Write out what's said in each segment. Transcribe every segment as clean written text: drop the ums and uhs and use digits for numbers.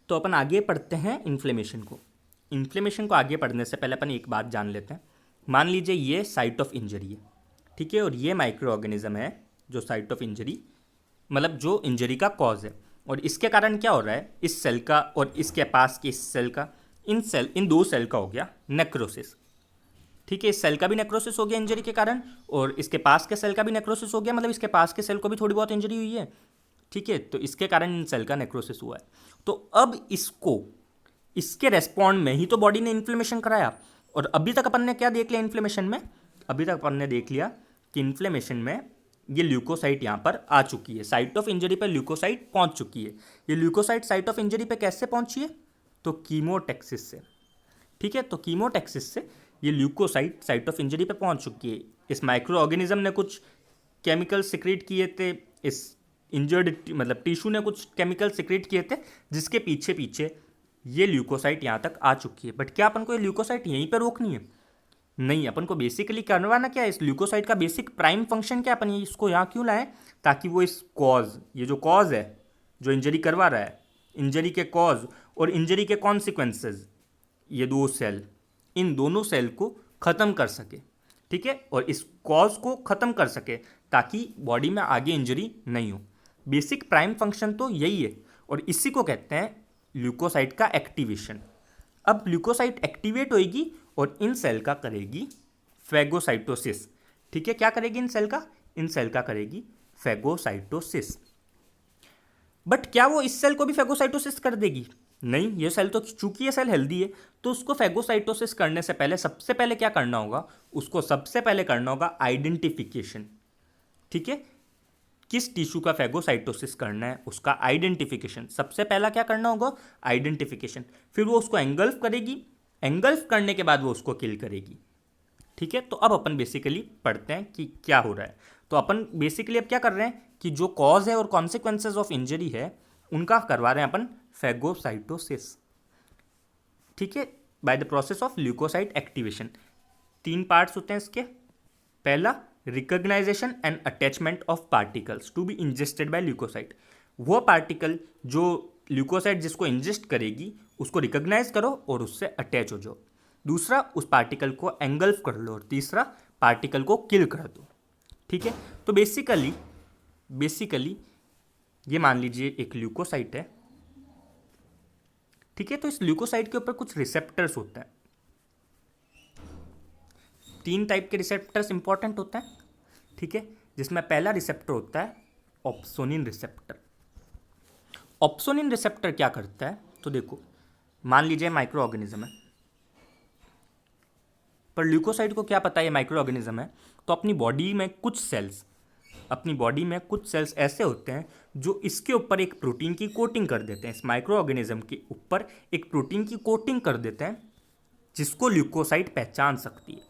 तो अपन आगे पढ़ते हैं इन्फ्लेमेशन को। इन्फ्लेमेशन को आगे पढ़ने से पहले अपन एक बात जान लेते हैं। मान लीजिए ये साइट ऑफ इंजरी है, ठीक है, और ये माइक्रो ऑर्गेनिज्म है जो साइट ऑफ इंजरी, मतलब जो इंजरी का कॉज है। और इसके कारण क्या हो रहा है, इस सेल का और इसके पास के इस सेल का, इन दो सेल का हो गया नेक्रोसिस। ठीक है, इस सेल का भी नेक्रोसिस हो गया इंजरी के कारण, और इसके पास के सेल का भी नेक्रोसिस हो गया, मतलब इसके पास के सेल को भी थोड़ी बहुत इंजरी हुई है। ठीक है, तो इसके कारण इन सेल का नेक्रोसिस हुआ है। तो अब इसके रेस्पॉन्ड में ही तो बॉडी ने इन्फ्लेमेशन कराया। और अभी तक अपन ने क्या देख लिया इन्फ्लेमेशन में, अभी तक अपन ने देख लिया कि इन्फ्लेमेशन में ये ल्यूकोसाइट यहाँ पर आ चुकी है, साइट ऑफ इंजरी पर ल्यूकोसाइट पहुँच चुकी है। ये ल्यूकोसाइट साइट ऑफ इंजरी पे कैसे पहुँची है, तो कीमोटैक्सिस से। ठीक है, तो कीमोटैक्सिस से ये ल्यूकोसाइट साइट ऑफ इंजरी पे पहुँच चुकी है। इस माइक्रो ऑर्गेनिज्म ने कुछ केमिकल सिक्रेट किए थे, इस इंजर्ड मतलब टिश्यू ने कुछ केमिकल सिक्रेट किए थे, जिसके पीछे पीछे ये ल्यूकोसाइट यहाँ तक आ चुकी है। बट क्या अपन को ये ल्यूकोसाइट यहीं पर रोकनी है? नहीं, अपन को बेसिकली करवाना क्या है, इस ल्यूकोसाइट का बेसिक प्राइम फंक्शन क्या है, अपन इसको यहाँ क्यों लाएं, ताकि वो इस कॉज, ये जो कॉज है जो इंजरी करवा रहा है, इंजरी के कॉज और इंजरी के कॉन्सिक्वेंसेज, ये दो सेल, इन दोनों सेल को ख़त्म कर सके। ठीक है, और इस कॉज को ख़त्म कर सके ताकि बॉडी में आगे इंजरी नहीं हो। बेसिक प्राइम फंक्शन तो यही है, और इसी को कहते हैं ल्यूकोसाइट का एक्टिवेशन। अब ल्यूकोसाइट एक्टिवेट होएगी और इन सेल का करेगी फैगोसाइटोसिस। ठीक है, क्या करेगी इन सेल का करेगी फैगोसाइटोसिस। बट क्या वो इस सेल को भी फैगोसाइटोसिस कर देगी? नहीं, ये सेल तो, चूंकि ये सेल हेल्दी है, तो उसको फैगोसाइटोसिस करने से पहले सबसे पहले क्या करना होगा, उसको सबसे पहले करना होगा आइडेंटिफिकेशन। ठीक है, किस टिश्यू का फैगोसाइटोसिस करना है उसका आइडेंटिफिकेशन, सबसे पहला क्या करना होगा, आइडेंटिफिकेशन। फिर वो उसको एंगल्फ करेगी, एंगल्फ करने के बाद वो उसको किल करेगी। ठीक है, तो अब अपन बेसिकली पढ़ते हैं कि क्या हो रहा है। तो अपन बेसिकली अब क्या कर रहे हैं कि जो कॉज है और कॉन्सिक्वेंसेज ऑफ इंजरी है उनका करवा रहे हैं अपन फैगोसाइटोसिस। ठीक है, by the process of leukocyte activation. 3 parts होते हैं इसके। पहला, recognisation and attachment of particles to be ingested by leukocyte. वो पार्टिकल जो ल्यूकोसाइट जिसको इंजेस्ट करेगी उसको रिकॉग्नाइज करो और उससे अटैच हो जाओ। दूसरा, उस पार्टिकल को एंगल्फ कर लो, और तीसरा, पार्टिकल को किल कर दो। ठीक है, तो बेसिकली ये मान लीजिए एक ल्यूकोसाइट है। ठीक है, तो इस ल्यूकोसाइट के ऊपर कुछ रिसेप्टर्स होते हैं। 3 टाइप के रिसेप्टर्स इंपॉर्टेंट होते हैं। ठीक है, जिसमें पहला रिसेप्टर होता है ऑप्सोनिन रिसेप्टर। ऑप्सोनिन रिसेप्टर क्या करता है, तो देखो, मान लीजिए माइक्रो ऑर्गेनिज्म है, पर ल्यूकोसाइट को क्या पता है ये माइक्रो ऑर्गेनिज्म है, तो अपनी बॉडी में कुछ सेल्स ऐसे होते हैं जो इसके ऊपर एक प्रोटीन की कोटिंग कर देते हैं, इस माइक्रो ऑर्गेनिज्म के ऊपर एक प्रोटीन की कोटिंग कर देते हैं, जिसको ल्यूकोसाइट पहचान सकती है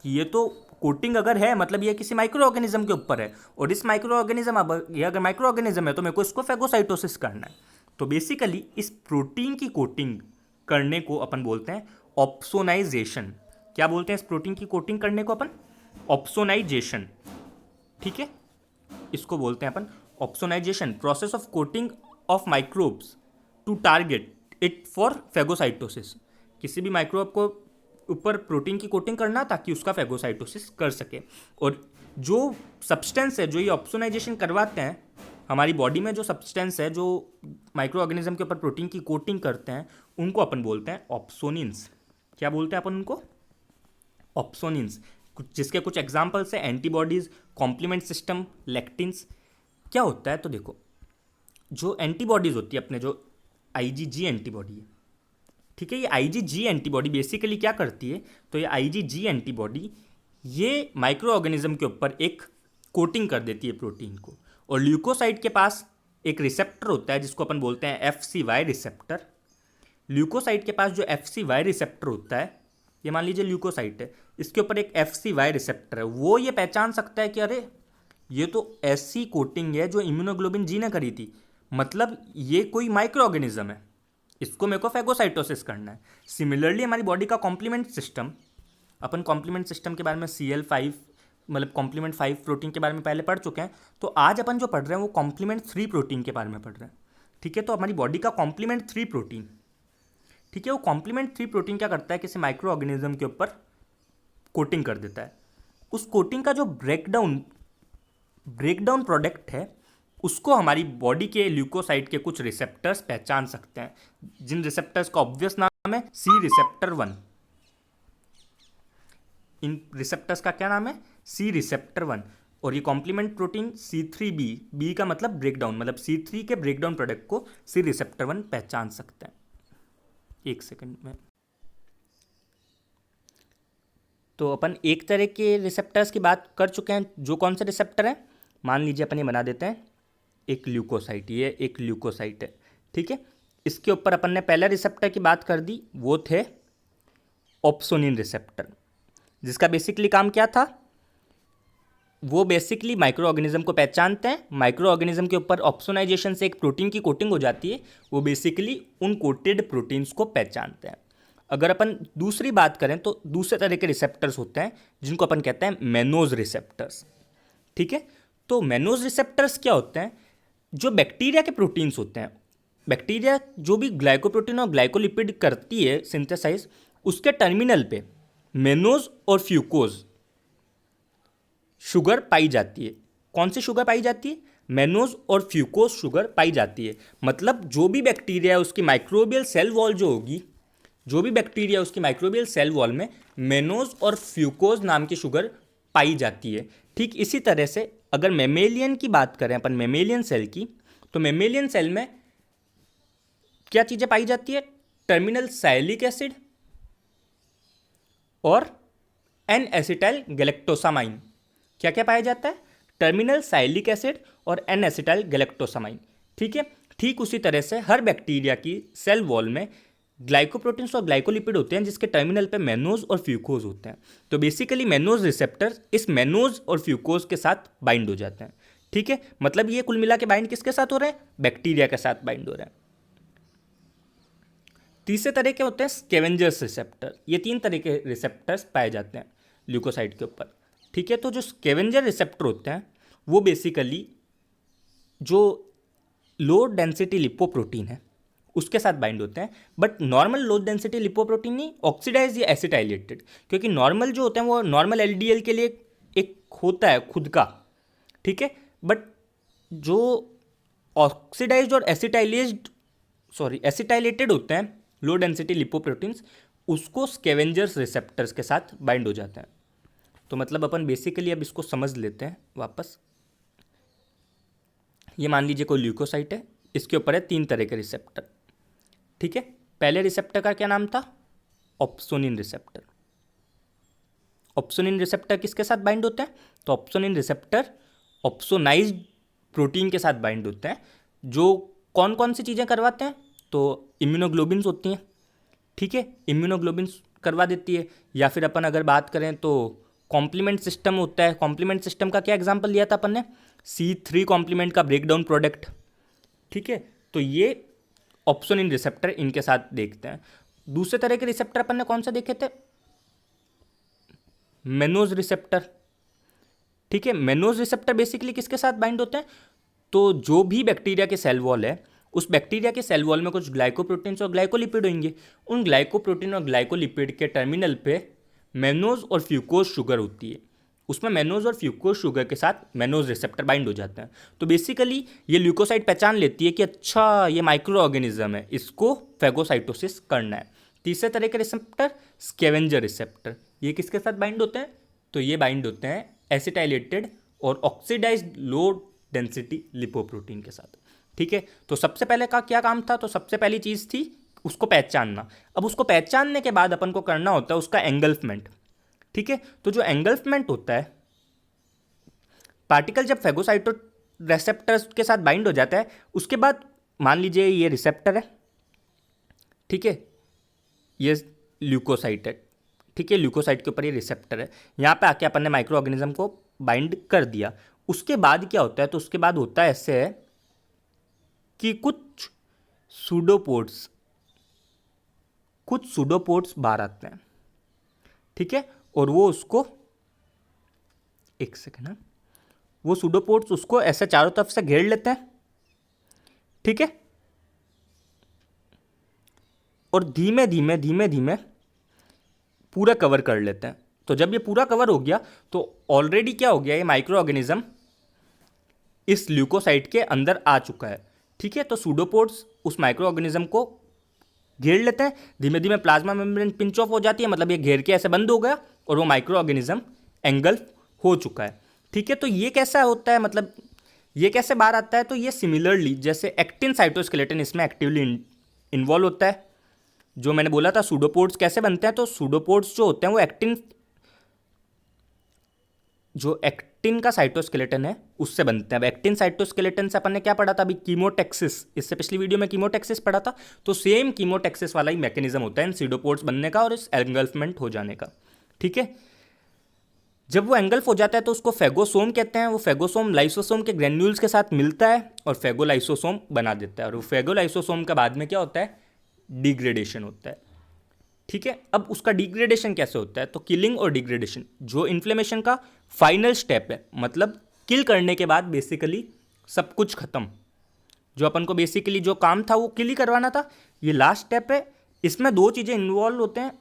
कि ये तो कोटिंग अगर है मतलब ये किसी माइक्रो ऑर्गेनिज्म के ऊपर है, और इस माइक्रो ऑर्गेनिज्म, अब ये अगर माइक्रो ऑर्गेनिज्म है तो मेरे को इसको फैगोसाइटोसिस करना है। तो बेसिकली इस प्रोटीन की कोटिंग करने को अपन बोलते हैं ऑप्सोनाइजेशन। क्या बोलते हैं इस प्रोटीन की कोटिंग करने को अपन? ऑप्सोनाइजेशन। ठीक है, इसको बोलते हैं अपन opsonization, process of coating of microbes to target it for phagocytosis. किसी भी माइक्रोब को ऊपर प्रोटीन की कोटिंग करना ताकि उसका फैगोसाइटोसिस कर सके। और जो सब्सटेंस है जो ये ऑप्सोनाइजेशन करवाते हैं, हमारी बॉडी में जो सब्सटेंस है जो माइक्रो ऑर्गेनिज्म के ऊपर प्रोटीन की कोटिंग करते हैं, उनको अपन बोलते हैं ऑप्सोनिन्स। क्या बोलते हैं अपन उनको? ऑप्सोनिन्स। जिसके कुछ एग्जाम्पल्स है एंटीबॉडीज, कॉम्प्लीमेंट सिस्टम, लेक्टिन्स। क्या होता है, तो देखो, जो एंटीबॉडीज होती है अपने, जो आईजीजी एंटीबॉडी है, ठीक है, ये आईजीजी एंटीबॉडी बेसिकली क्या करती है, तो ये आईजीजी एंटीबॉडी ये माइक्रो ऑर्गेनिज्म के ऊपर एक कोटिंग कर देती है प्रोटीन को। और ल्यूकोसाइट के पास एक रिसेप्टर होता है जिसको अपन बोलते हैं एफसीवाई रिसेप्टर। ल्यूकोसाइट के पास जो एफसीवाई रिसेप्टर होता है, ये मान लीजिए ल्यूकोसाइट है, इसके ऊपर एक एफसीवाई रिसेप्टर है, वो ये पहचान सकता है कि अरे ये तो ऐसी कोटिंग है जो इम्यूनोग्लोबिन जी ने करी थी, मतलब ये कोई माइक्रो ऑर्गेनिज्म है, इसको मेरे को फैगोसाइटोसिस करना है। सिमिलरली हमारी बॉडी का कॉम्प्लीमेंट सिस्टम, अपन कॉम्प्लीमेंट सिस्टम के बारे में CL5 मतलब कॉम्प्लीमेंट 5 प्रोटीन के बारे में पहले पढ़ चुके हैं। तो आज अपन जो पढ़ रहे हैं वो कॉम्प्लीमेंट 3 प्रोटीन के बारे में पढ़ रहे हैं। ठीक है, तो हमारी बॉडी का कॉम्प्लीमेंट 3 प्रोटीन, ठीक है, वो कॉम्प्लीमेंट 3 प्रोटीन क्या करता है, किसी माइक्रो ऑर्गेनिज्म के ऊपर कोटिंग कर देता है। उस कोटिंग का जो ब्रेकडाउन प्रोडक्ट है, उसको हमारी बॉडी के ल्यूकोसाइट के कुछ रिसेप्टर्स पहचान सकते हैं, जिन रिसेप्टर्स का ऑब्वियस नाम है सी रिसेप्टर 1। इन रिसेप्टर्स का क्या नाम है, सी रिसेप्टर 1। और ये कॉम्प्लीमेंट प्रोटीन C3b, बी का मतलब ब्रेकडाउन, मतलब C3 के ब्रेकडाउन प्रोडक्ट को सी रिसेप्टर 1 पहचान सकते हैं। एक सेकंड में, तो अपन एक तरह के रिसेप्टर्स की बात कर चुके हैं, जो कौन से रिसेप्टर हैं, मान लीजिए अपन ये बना देते हैं एक ल्यूकोसाइट, ये एक ल्यूकोसाइट है, ठीक है। इसके ऊपर अपन ने पहला रिसेप्टर की बात कर दी, वो थे ऑप्सोनिन रिसेप्टर, जिसका बेसिकली काम क्या था, वो बेसिकली माइक्रो ऑर्गेनिज्म को पहचानते हैं। माइक्रो ऑर्गेनिज्म के ऊपर ऑप्सोनाइजेशन से एक प्रोटीन की कोटिंग हो जाती है, वो बेसिकली उन कोटेड प्रोटीन्स को पहचानते हैं। अगर अपन दूसरी बात करें तो दूसरे तरह के रिसेप्टर्स होते हैं, जिनको अपन कहते हैं मैनोज रिसेप्टर्स, ठीक है। तो मैनोज रिसेप्टर्स क्या होते हैं, जो बैक्टीरिया के प्रोटीन्स होते हैं, बैक्टीरिया जो भी ग्लाइकोप्रोटीन और ग्लाइकोलिपिड करती है सिंथेसाइज, उसके टर्मिनल पे मैनोज और फ्यूकोज शुगर पाई जाती है। कौन सी शुगर पाई जाती है, मैनोज और फ्यूकोज शुगर पाई जाती है। मतलब जो भी बैक्टीरिया है उसकी माइक्रोबियल सेल वॉल जो होगी, जो भी बैक्टीरिया उसकी माइक्रोबियल सेल वॉल में मैनोज और फ्यूकोज नाम की शुगर पाई जाती है। ठीक इसी तरह से अगर मेमेलियन की बात करें अपन, मेमेलियन सेल की, तो मेमेलियन सेल में क्या चीज़ें पाई जाती है, टर्मिनल साइलिक एसिड और एन एसिटाइल गैलेक्टोसामाइन। क्या क्या पाया जाता है, टर्मिनल साइलिक एसिड और एन एसिटाइल गैलेक्टोसामाइन, ठीक है। ठीक उसी तरह से हर बैक्टीरिया की सेल वॉल में ग्लाइकोप्रोटीन्स और ग्लाइकोलिपिड होते हैं, जिसके टर्मिनल पे मैनोज और फ्यूकोज होते हैं। तो बेसिकली मैनोज रिसेप्टर इस मैनोज और फ्यूकोज के साथ बाइंड हो जाते हैं, ठीक है। मतलब ये कुल मिला के बाइंड किसके साथ हो रहे हैं, बैक्टीरिया के साथ बाइंड हो रहे हैं। तीसरे तरह के होते हैं स्कैवेंजर्स रिसेप्टर। ये 3 तरह के रिसेप्टर्स पाए जाते हैं ल्यूकोसाइट के ऊपर, ठीक है। तो जो स्कैवेंजर रिसेप्टर होते हैं वो बेसिकली जो लो डेंसिटी लिपोप्रोटीन है उसके साथ बाइंड होते हैं, but normal low density lipoprotein नहीं, ऑक्सीडाइज या एसिटाइलेटेड, क्योंकि नॉर्मल जो होते हैं वो नॉर्मल एलडीएल के लिए एक होता है खुद का, ठीक है। बट जो ऑक्सीडाइज्ड और एसिटाइलेटेड होते हैं लो डेंसिटी लिपोप्रोटीन्स, उसको स्कैवेंजर्स रिसेप्टर्स के साथ बाइंड हो जाते हैं। तो मतलब अपन बेसिकली अब इसको समझ लेते हैं वापस। ये मान लीजिए कोई ल्यूकोसाइट है, इसके ऊपर है 3 तरह के रिसेप्टर, ठीक है। पहले रिसेप्टर का क्या नाम था, ऑप्सोनिन रिसेप्टर। ऑप्सोनिन रिसेप्टर किसके साथ बाइंड होते हैं, तो ऑप्सोनिन रिसेप्टर ऑप्सोनाइज्ड प्रोटीन के साथ बाइंड होते हैं, जो कौन कौन सी चीज़ें करवाते हैं, तो इम्यूनोग्लोबिन्स होती हैं, ठीक है, इम्यूनोग्लोबिन्स करवा देती है। या फिर अपन अगर बात करें तो कॉम्प्लीमेंट सिस्टम होता है। कॉम्प्लीमेंट सिस्टम का क्या एग्जांपल लिया था अपन ने, C3 कॉम्प्लीमेंट का ब्रेकडाउन प्रोडक्ट, ठीक है। तो ये ऑप्सोनिन रिसेप्टर इनके साथ देखते हैं। दूसरे तरह के रिसेप्टर अपन ने कौन सा देखे थे, मैनोज रिसेप्टर, ठीक है। मैनोज रिसेप्टर बेसिकली किसके साथ बाइंड होते हैं, तो जो भी बैक्टीरिया के सेल वॉल है, उस बैक्टीरिया के सेल वॉल में कुछ ग्लाइकोप्रोटीन्स और ग्लाइकोलिपिड होंगे। उन ग्लाइकोप्रोटीन और ग्लाइकोलिपिड के टर्मिनल पे मैनोज और फ्यूकोज शुगर होती है, उसमें मैनोज और फ्यूकोज शुगर के साथ मैनोज रिसेप्टर बाइंड हो जाते हैं। तो बेसिकली ये ल्यूकोसाइट पहचान लेती है कि अच्छा ये माइक्रो ऑर्गेनिज्म है, इसको फैगोसाइटोसिस करना है। तीसरे तरह के रिसेप्टर स्कैवेंजर रिसेप्टर, ये किसके साथ बाइंड होते हैं, तो ये बाइंड होते हैं एसिटाइलेटेड और ऑक्सीडाइज्ड लो डेंसिटी लिपोप्रोटीन के साथ, ठीक है। तो सबसे पहले का क्या काम था, तो सबसे पहली चीज़ थी उसको पहचानना। अब उसको पहचानने के बाद अपन को करना होता है उसका एंगल्फमेंट, ठीक है। तो जो एंगल्फमेंट होता है, पार्टिकल जब फैगोसाइटो रिसेप्टर्स के साथ बाइंड हो जाता है, उसके बाद मान लीजिए ये रिसेप्टर है, ठीक है, ये ल्यूकोसाइट है, ठीक है, ल्यूकोसाइट के ऊपर ये रिसेप्टर है। यहाँ पे आके अपन ने माइक्रो ऑर्गेनिज्म को बाइंड कर दिया। उसके बाद क्या होता है, तो उसके बाद होता है ऐसे है कि कुछ सूडोपोड्स बाहर आते हैं, ठीक है, और वो उसको, एक सेकेंड ना, वो सूडोपोड्स उसको ऐसे चारों तरफ से घेर लेते हैं, ठीक है। और धीमे धीमे धीमे धीमे पूरा कवर कर लेते हैं। तो जब ये पूरा कवर हो गया तो ऑलरेडी क्या हो गया, ये माइक्रो ऑर्गेनिज्म इस ल्यूकोसाइट के अंदर आ चुका है। ठीक है, तो सूडोपोड्स उस माइक्रो ऑर्गेनिज्म को घेर लेते हैं, धीमे धीमे प्लाज्मा मेम्ब्रेन पिंच ऑफ हो जाती है, मतलब ये घेर के ऐसे बंद हो गया और वो माइक्रो ऑर्गेनिज्म एंगल्फ हो चुका है। ठीक है, तो ये कैसा होता है, मतलब ये कैसे बाहर आता है, तो ये सिमिलरली जैसे एक्टिन साइटोस्केलेटन इसमें एक्टिवली इन्वॉल्व होता है। जो मैंने बोला था सूडोपोड्स कैसे बनते हैं, तो सूडोपोड्स जो होते हैं वो एक्टिन का साइटोस्केलेटन है उससे बनते हैं। अब एक्टिन साइटोस्केलेटन से अपन ने क्या पढ़ा था अभी, कीमोटेक्सिस, इससे पिछली वीडियो में कीमोटेक्सिस पढ़ा था। तो सेम कीमोटेक्सिस वाला ही मैकेनिज्म होता है इन सूडोपोड्स बनने का और इस एंगल्फमेंट हो जाने का। ठीक है, जब वो एंगल्फ हो जाता है तो उसको फेगोसोम कहते हैं। वो फेगोसोम लाइसोसोम के ग्रेन्यूल्स के साथ मिलता है और फेगोलाइसोसोम बना देता है, और वो फेगोलाइसोसोम का बाद में क्या होता है, डिग्रेडेशन होता है। ठीक है, अब उसका डिग्रेडेशन कैसे होता है, तो किलिंग और डिग्रेडेशन जो इन्फ्लेमेशन का फाइनल स्टेप है, मतलब किल करने के बाद बेसिकली सब कुछ खत्म, जो अपन को बेसिकली जो काम था वो किल ही करवाना था, ये लास्ट स्टेप है। इसमें दो चीज़ें इन्वॉल्व होते हैं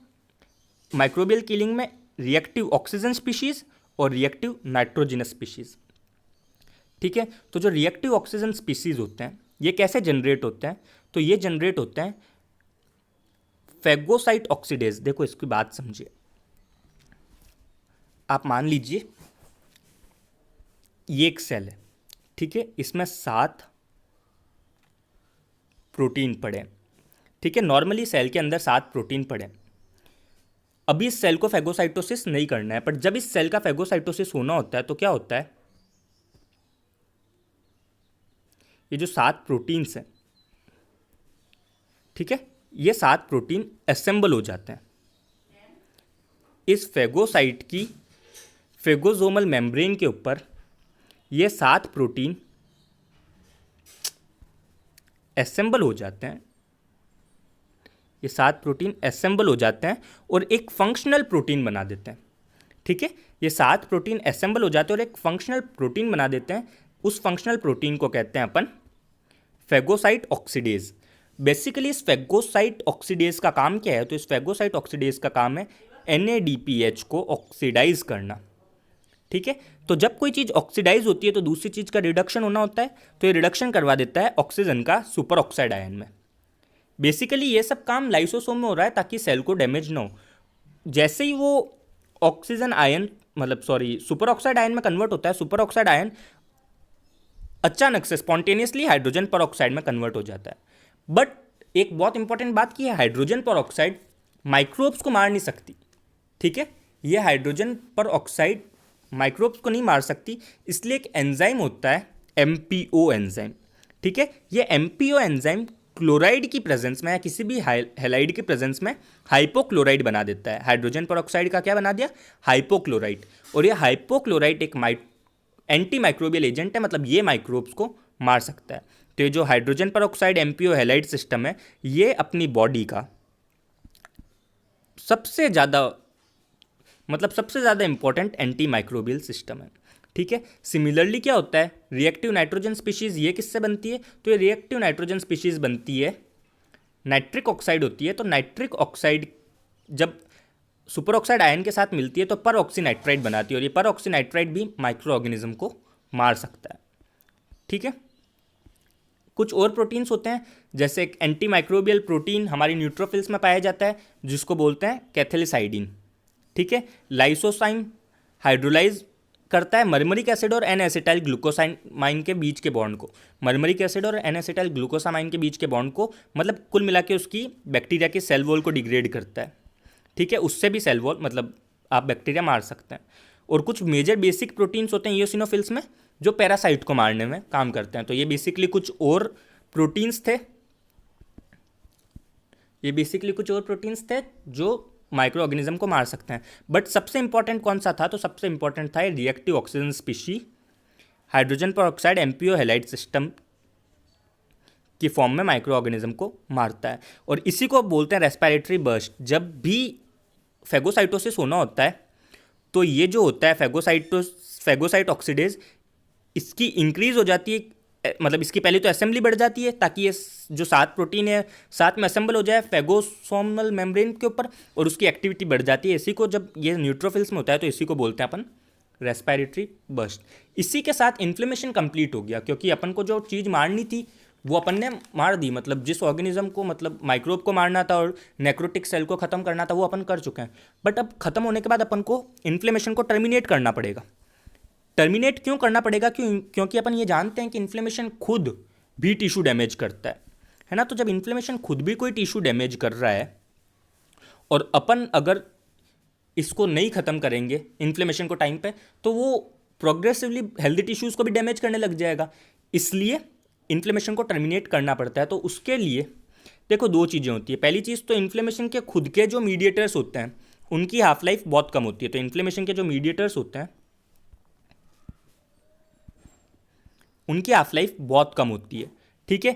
माइक्रोबियल किलिंग में, रिएक्टिव ऑक्सीजन स्पीशीज और रिएक्टिव नाइट्रोजिनस स्पीशीज। ठीक है, तो जो रिएक्टिव ऑक्सीजन स्पीशीज होते हैं ये कैसे जनरेट होते हैं, तो ये जनरेट होते हैं फेगोसाइट ऑक्सीडेज। देखो इसकी बात समझिए, आप मान लीजिए ये एक सेल है। ठीक है, इसमें 7 प्रोटीन पड़े हैं। ठीक है, नॉर्मली सेल के अंदर 7 प्रोटीन पड़े हैं। अभी इस सेल को फेगोसाइटोसिस नहीं करना है, पर जब इस सेल का फेगोसाइटोसिस होना होता है तो क्या होता है, ये जो 7 प्रोटीन्स हैं, ठीक है, ये 7 प्रोटीन असेंबल हो जाते हैं इस फेगोसाइट की फेगोसोमल मेम्ब्रेन के ऊपर। ये 7 प्रोटीन असेंबल हो जाते हैं, ये 7 प्रोटीन असेंबल हो जाते हैं और एक फंक्शनल प्रोटीन बना देते हैं। ठीक है, ये 7 प्रोटीन असेंबल हो जाते हैं और एक फंक्शनल प्रोटीन बना देते हैं। उस फंक्शनल प्रोटीन को कहते हैं अपन फेगोसाइट ऑक्सीडेज। बेसिकली इस फेगोसाइट ऑक्सीडेज का काम क्या है, तो इस फेगोसाइट ऑक्सीडेज का काम है NADPH को ऑक्सीडाइज करना। ठीक है, तो जब कोई चीज़ ऑक्सीडाइज होती है तो दूसरी चीज़ का रिडक्शन होना होता है, तो ये रिडक्शन करवा देता है ऑक्सीजन का सुपर ऑक्साइड आयन में। बेसिकली ये सब काम लाइसोसोम में हो रहा है ताकि सेल को डैमेज ना हो। जैसे ही वो oxygen ion super oxide ion में कन्वर्ट होता है, सुपर ऑक्साइड आयन अचानक से स्पॉन्टेनियसली हाइड्रोजन पर ऑक्साइड में कन्वर्ट हो जाता है। बट एक बहुत इंपॉर्टेंट बात की है, हाइड्रोजन पर ऑक्साइड माइक्रोब्स को मार नहीं सकती। ठीक है, ये हाइड्रोजन पर ऑक्साइड माइक्रोब्स को नहीं मार सकती, इसलिए एक एंजाइम होता है MPO एंजाइम। ठीक है, ये MPO एंजाइम क्लोराइड की प्रेजेंस में या किसी भी हैलाइड की प्रेजेंस में हाइपोक्लोराइड बना देता है। हाइड्रोजन पर ऑक्साइड का क्या बना दिया, हाइपोक्लोराइड। और ये हाइपोक्लोराइड एक एंटी माइक्रोबियल एजेंट है, मतलब ये माइक्रोब्स को मार सकता है। तो ये जो हाइड्रोजन पर ऑक्साइड MPO हैलाइड सिस्टम है, ये अपनी बॉडी का सबसे ज़्यादा इंपॉर्टेंट एंटी माइक्रोबियल सिस्टम है। ठीक है, सिमिलरली क्या होता है, रिएक्टिव नाइट्रोजन स्पीशीज़ ये किससे बनती है, तो ये रिएक्टिव नाइट्रोजन स्पीशीज़ बनती है, नाइट्रिक ऑक्साइड होती है। तो नाइट्रिक ऑक्साइड जब सुपर ऑक्साइड आयन के साथ मिलती है तो पर ऑक्सीनाइट्राइड बनाती है, और ये पर ऑक्सीनाइट्राइड भी माइक्रो ऑर्गेनिज्म को मार सकता है। ठीक है, कुछ और प्रोटीन्स होते हैं, जैसे एक एंटी माइक्रोबियल प्रोटीन हमारी न्यूट्रोफिल्स में पाया जाता है जिसको बोलते हैं कैथेलिसाइडिन। ठीक है, लाइसोसाइम हाइड्रोलाइज करता है मर्मरिक एसिड और एन एसिटाइल ग्लूकोसामाइन के बीच के बॉन्ड को, मर्मरिक एसिड और एन एसिटाइल ग्लूकोसामाइन के बीच के बॉन्ड को, मतलब कुल मिला के उसकी बैक्टीरिया के सेल वॉल को डिग्रेड करता है। ठीक है, उससे भी सेल वॉल मतलब आप बैक्टीरिया मार सकते हैं। और कुछ मेजर बेसिक प्रोटीन्स होते हैं ईओसिनोफिल्स में जो पैरासाइट को मारने में काम करते हैं। तो ये बेसिकली कुछ और प्रोटीन्स थे, जो माइक्रो ऑर्गेनिज्म को मार सकते हैं। बट सबसे इंपॉर्टेंट कौन सा था, तो सबसे इंपॉर्टेंट था रिएक्टिव ऑक्सीजन स्पीशी हाइड्रोजन पर ऑक्साइड MPO हैलाइड सिस्टम की फॉर्म में माइक्रो ऑर्गेनिज्म को मारता है, और इसी को बोलते हैं रेस्पिरेटरी बर्स्ट। जब भी फेगोसाइटोसिस होना होता है तो ये जो होता है फेगोसाइट ऑक्सीडेज, इसकी इंक्रीज हो जाती है मतलब इसकी पहले तो असेंबली बढ़ जाती है ताकि ये जो 7 प्रोटीन है साथ में असेंबल हो जाए फेगोसोमल मेम्ब्रेन के ऊपर, और उसकी एक्टिविटी बढ़ जाती है। इसी को जब ये न्यूट्रोफिल्स में होता है तो इसी को बोलते हैं अपन रेस्पिरेटरी बर्स्ट। इसी के साथ इन्फ्लेमेशन कंप्लीट हो गया, क्योंकि अपन को जो चीज़ मारनी थी वो अपन ने मार दी, मतलब जिस ऑर्गेनिज्म को, मतलब माइक्रोब को मारना था और नेक्रोटिक सेल को ख़त्म करना था वो अपन कर चुके हैं। बट अब ख़त्म होने के बाद अपन को इन्फ्लेमेशन को टर्मिनेट करना पड़ेगा। टर्मिनेट क्यों करना पड़ेगा? क्योंकि अपन ये जानते हैं कि इन्फ्लेमेशन खुद भी टिश्यू डैमेज करता है ना। तो जब इन्फ्लेमेशन खुद भी कोई टिश्यू डैमेज कर रहा है और अपन अगर इसको नहीं ख़त्म करेंगे इन्फ्लेमेशन को टाइम पे, तो वो प्रोग्रेसिवली हेल्दी टिश्यूज़ को भी डैमेज करने लग जाएगा। इसलिए इन्फ्लेमेशन को टर्मिनेट करना पड़ता है। तो उसके लिए देखो दो चीज़ें होती है। पहली चीज़ तो इन्फ्लेमेशन के खुद के जो मीडिएटर्स होते हैं उनकी हाफ लाइफ बहुत कम होती है। तो इन्फ्लेमेशन के जो मीडिएटर्स होते हैं उनकी हाफ लाइफ बहुत कम होती है, ठीक है।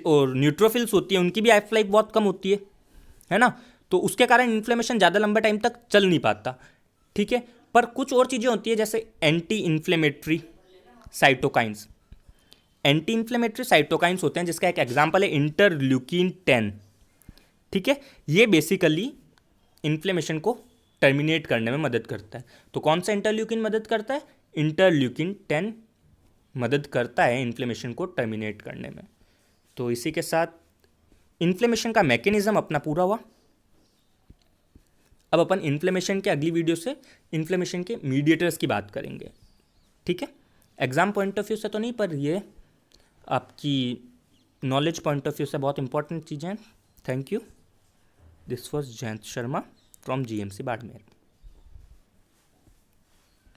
और न्यूट्रोफिल्स होती है उनकी भी हाफ लाइफ बहुत कम होती है ना। तो उसके कारण इन्फ्लेमेशन ज़्यादा लंबा टाइम तक चल नहीं पाता, ठीक है। पर कुछ और चीज़ें होती है जैसे anti inflammatory cytokines. Anti inflammatory cytokines होते हैं जिसका एक एग्जाम्पल है इंटरल्यूकिन 10, ठीक है। ये बेसिकली इन्फ्लेमेशन को टर्मिनेट करने में मदद करता है। तो कौन सा इंटरल्यूकिन मदद करता है? इंटरल्यूकिन 10 मदद करता है इन्फ्लेमेशन को टर्मिनेट करने में। तो इसी के साथ इन्फ्लेमेशन का मैकेनिज्म अपना पूरा हुआ। अब अपन इन्फ्लेमेशन के अगली वीडियो से इन्फ्लेमेशन के मीडिएटर्स की बात करेंगे, ठीक है। एग्जाम पॉइंट ऑफ व्यू से तो नहीं, पर ये आपकी नॉलेज पॉइंट ऑफ व्यू से बहुत इंपॉर्टेंट चीज़ें हैं। Thank you. This was Jayant Sharma from GMC Barmer.